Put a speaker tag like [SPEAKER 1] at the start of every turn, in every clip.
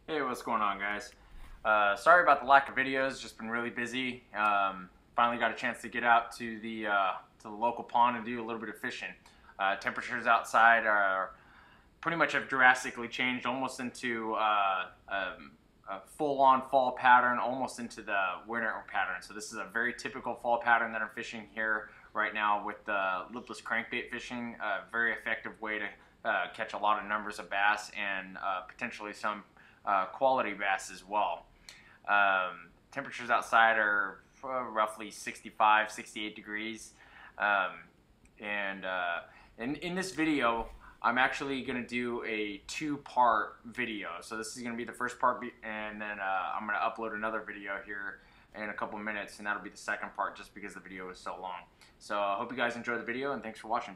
[SPEAKER 1] Hey, what's going on, guys? Sorry about the lack of videos. Just been really busy. Finally got a chance to get out to the local pond and do a little bit of fishing. Temperatures outside are pretty much have drastically changed, almost into a full-on fall pattern, almost into the winter pattern. So this is a very typical fall pattern that I'm fishing here right now with the lipless crankbait fishing. A very effective way to catch a lot of numbers of bass and potentially some quality bass as well. Temperatures outside are roughly 65, 68 degrees. Um, and in this video, I'm actually going to do a two-part video. So this is going to be the first part, and then I'm going to upload another video here in a couple minutes, and that'll be the second part just because the video is so long. So I hope you guys enjoy the video, and thanks for watching.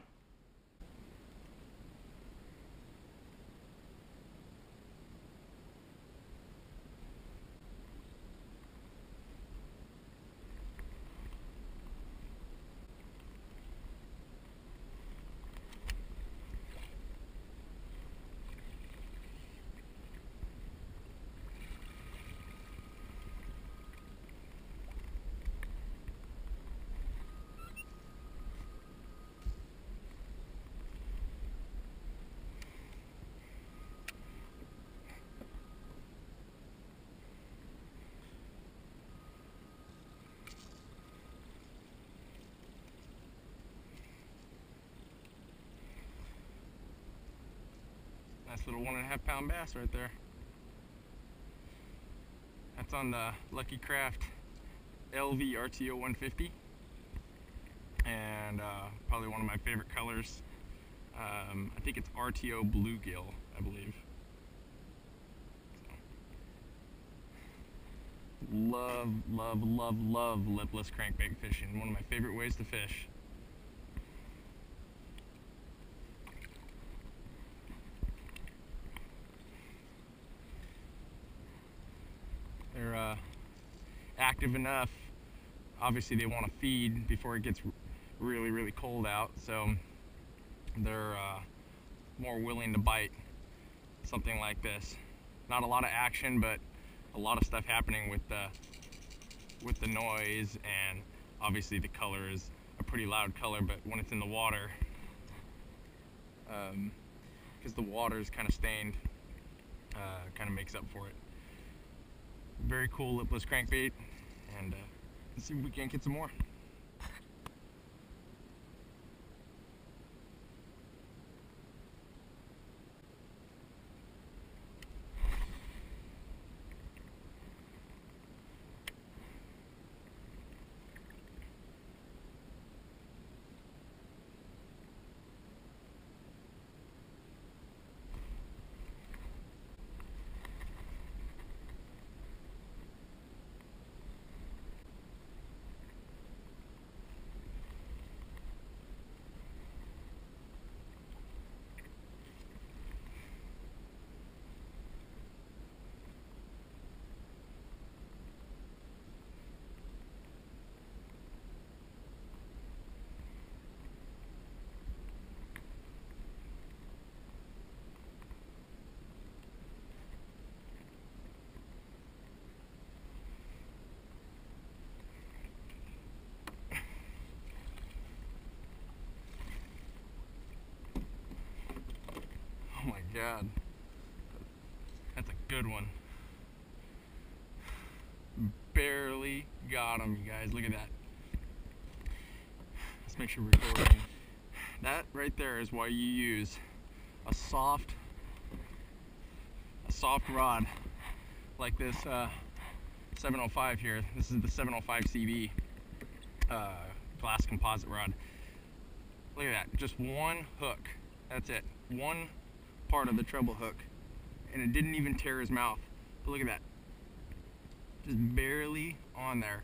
[SPEAKER 2] Nice little 1.5 pound bass right there. That's on the Lucky Craft LV RTO 150, and probably one of my favorite colors. I think it's RTO bluegill, I believe. So, love lipless crankbait fishing. One of my favorite ways to fish. They're active enough. Obviously they want to feed before it gets really cold out, so they're more willing to bite something like this. Not a lot of action, but a lot of stuff happening with the noise, and obviously the color is a pretty loud color, but when it's in the water, because the water is kind of stained, kind of makes up for it. Very cool lipless crankbait, and let's see if we can't get some more. Oh my god, that's a good one. Barely got him, you guys. Look at that. Let's make sure we're recording. That right there is why you use a soft rod like this 705 here. This is the 705 CV glass composite rod. Look at that, just one hook. That's it. One part of the treble hook, and it didn't even tear his mouth. But look at that, just barely on there.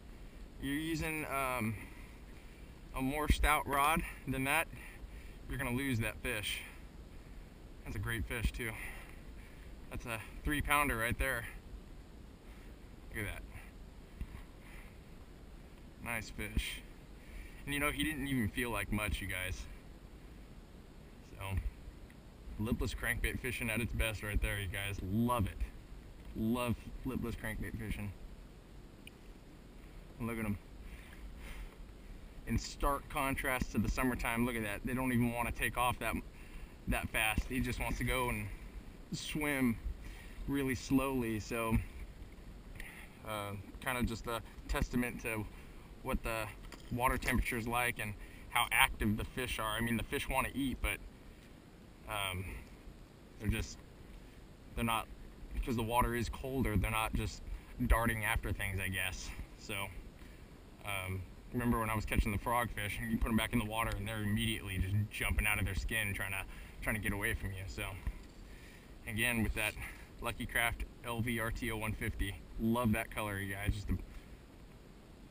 [SPEAKER 2] You're using a more stout rod than that, you're gonna lose that fish. That's a great fish too. That's a 3-pounder right there. Look at that. Nice fish. And you know, he didn't even feel like much, you guys. So lipless crankbait fishing at its best right there, you guys. Love it. Love lipless crankbait fishing. Look at them. In stark contrast to the summertime, look at that. They don't even want to take off that fast. He just wants to go and swim really slowly. So kind of just a testament to what the water temperature is like and how active the fish are. I mean, the fish want to eat, but they're not, because the water is colder, they're not just darting after things, I guess. So remember when I was catching the frogfish, you put them back in the water and they're immediately just jumping out of their skin trying to get away from you. So again, with that Lucky Craft LV RTO 150, love that color, you guys. Just a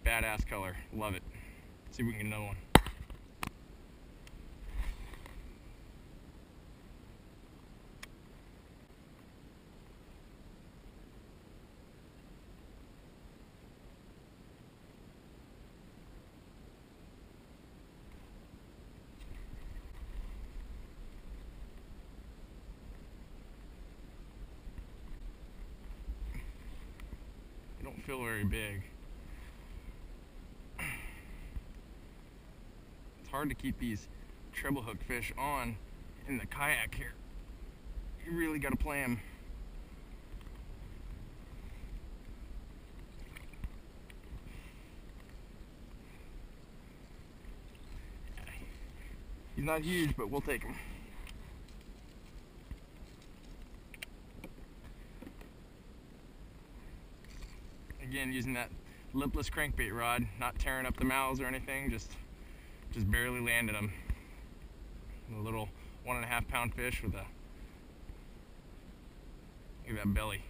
[SPEAKER 2] badass color, love it. Let's see if we can get another one. Don't feel very big. It's hard to keep these treble hook fish on in the kayak here. You really got to play them. He's not huge, but we'll take him. Again, using that lipless crankbait rod, not tearing up the mouths or anything, just barely landed them. A little 1.5 pound fish with a, look at that belly.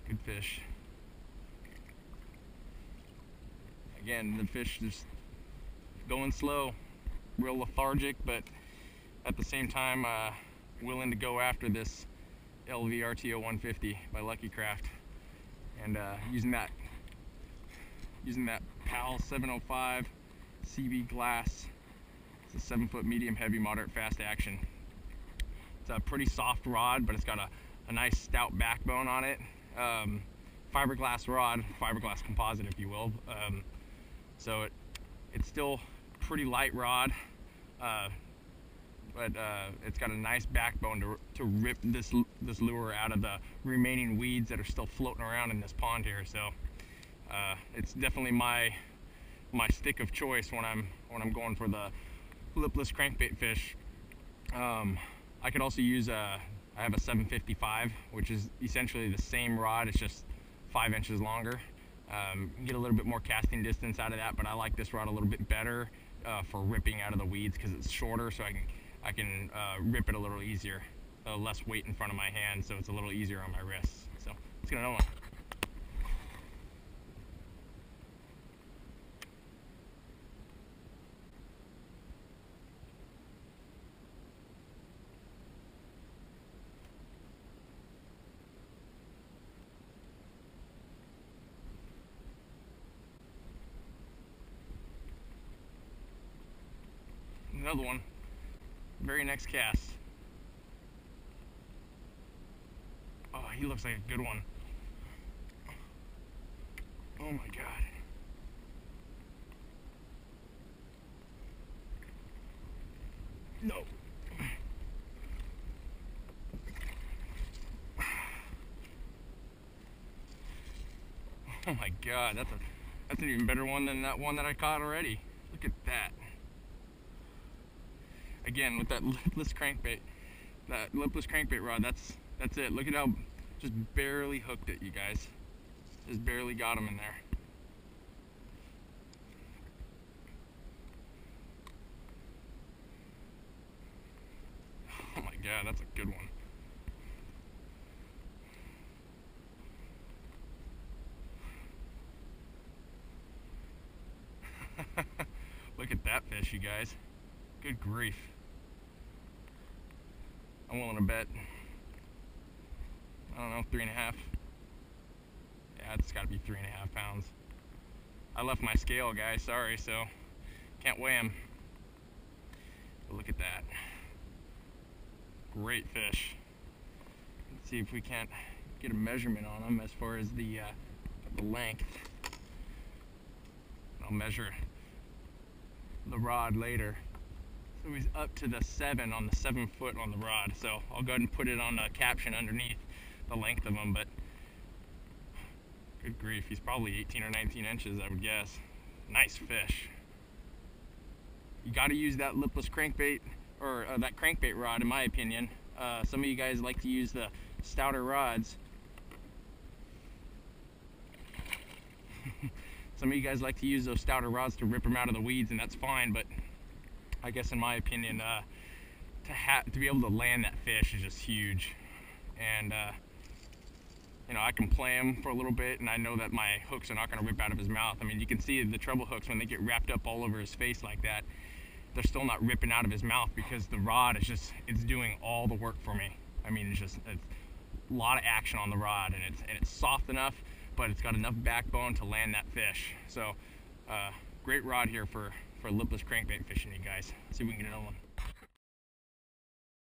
[SPEAKER 2] Good fish. Again, the fish just going slow, real lethargic, but at the same time willing to go after this LV RTO 150 by Lucky Craft, and using that PAL 705 CB glass. It's a 7-foot medium heavy moderate fast action. It's a pretty soft rod, but it's got a nice stout backbone on it. Fiberglass rod, fiberglass composite if you will. So it's still pretty light rod, but it's got a nice backbone to rip this lure out of the remaining weeds that are still floating around in this pond here. So it's definitely my stick of choice when I'm going for the lipless crankbait fish. I could also use I have a 755, which is essentially the same rod. It's just 5 inches longer. Get a little bit more casting distance out of that, but I like this rod a little bit better for ripping out of the weeds because it's shorter, so I can rip it a little easier, less weight in front of my hand, so it's a little easier on my wrists. So let's get another one. Another one. Very next cast. Oh, he looks like a good one. Oh my God. No. Oh my God, that's an even better one than that one that I caught already. Look at that. Again, with that lipless crankbait rod, that's it. Look at how just barely hooked it, you guys. Just barely got him in there. Oh my God, that's a good one. Look at that fish, you guys. Good grief. I'm willing to bet, I don't know, 3.5. Yeah, it's got to be 3.5 pounds. I left my scale, guys, sorry, so can't weigh him. But look at that. Great fish. see if we can't get a measurement on him as far as the length. I'll measure the rod later. So he's up to the 7 on the 7 foot on the rod. So I'll go ahead and put it on the caption underneath the length of him, but good grief, he's probably 18 or 19 inches, I would guess. Nice fish. You got to use that lipless crankbait, or that crankbait rod, in my opinion. Some of you guys like to use the stouter rods. Some of you guys like to use those stouter rods to rip them out of the weeds, and that's fine, but I guess in my opinion, to be able to land that fish is just huge. And you know, I can play him for a little bit, and I know that my hooks are not going to rip out of his mouth. I mean, you can see the treble hooks, when they get wrapped up all over his face like that, they're still not ripping out of his mouth, because the rod is just, it's doing all the work for me. I mean, it's a lot of action on the rod, and it's soft enough, but it's got enough backbone to land that fish. So great rod here for lipless crankbait fishing, you guys. See if we can get another one.